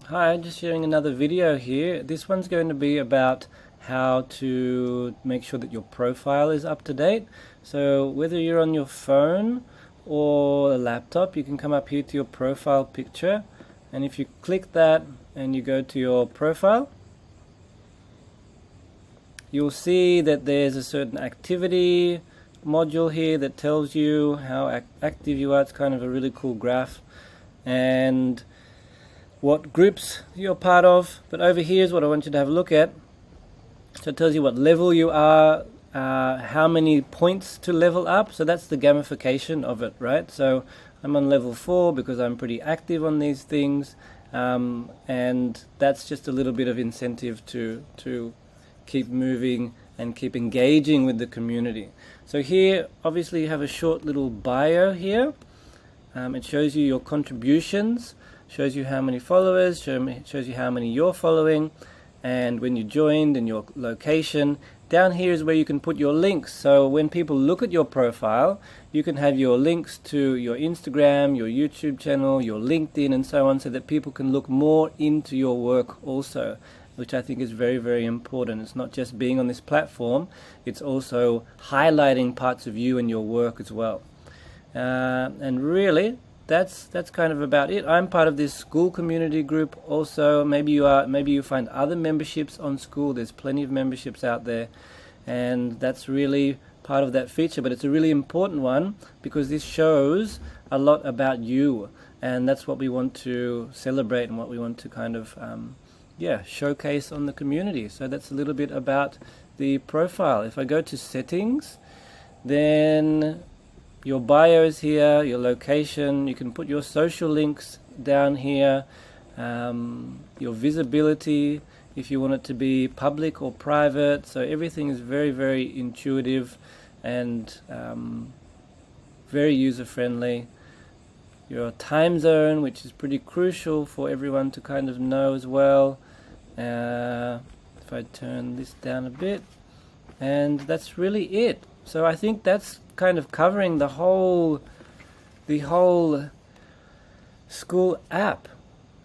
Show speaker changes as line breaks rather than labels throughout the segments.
Hi, just sharing another video here. This one's going to be about how to make sure that your profile is up to date. So whether you're on your phone or a laptop, you can come up here to your profile picture, and if you click that and you go to your profile, you'll see that there's a certain activity module here that tells you how active you are. It's kind of a really cool graph, and what groups you're part of. But over here is what I want you to have a look at. So it tells you what level you are, how many points to level up. So that's the gamification of it, right? So I'm on level 4 because I'm pretty active on these things, and that's just a little bit of incentive to keep moving and keep engaging with the community. So here obviously you have a short little bio here. It shows you your contributions, shows you how many followers, shows you how many you're following, and when you joined and your location. Down here is where you can put your links. So when people look at your profile, you can have your links to your Instagram, your YouTube channel, your LinkedIn, and so on, so that people can look more into your work also, which I think is very, very important. It's not just being on this platform, it's also highlighting parts of you and your work as well. And really, that's kind of about it. I'm part of this Skool community group also. Maybe you find other memberships on Skool. There's plenty of memberships out there, and that's really part of that feature. But it's a really important one because this shows a lot about you, and that's what we want to celebrate and what we want to kind of showcase on the community. So that's a little bit about the profile. If I go to settings, then your bio is here, your location, you can put your social links down here, your visibility, if you want it to be public or private. So everything is very, very intuitive and very user-friendly. Your time zone, which is pretty crucial for everyone to kind of know as well. If I turn this down a bit, and that's really it. So I think that's kind of covering the whole Skool app.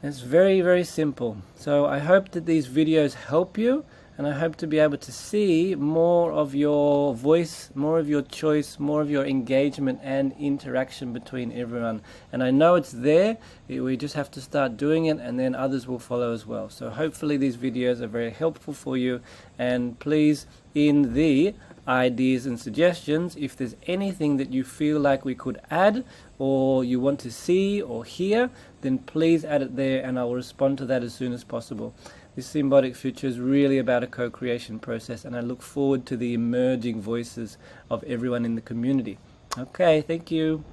It's very, very simple. So I hope that these videos help you, and I hope to be able to see more of your voice, more of your choice, more of your engagement and interaction between everyone. And I know it's there. We just have to start doing it, and then others will follow as well. So hopefully these videos are very helpful for you, and please, in the ideas and suggestions, if there's anything that you feel like we could add or you want to see or hear, then please add it there, and I will respond to that as soon as possible. This symbiotic future is really about a co-creation process, and I look forward to the emerging voices of everyone in the community. Okay, thank you.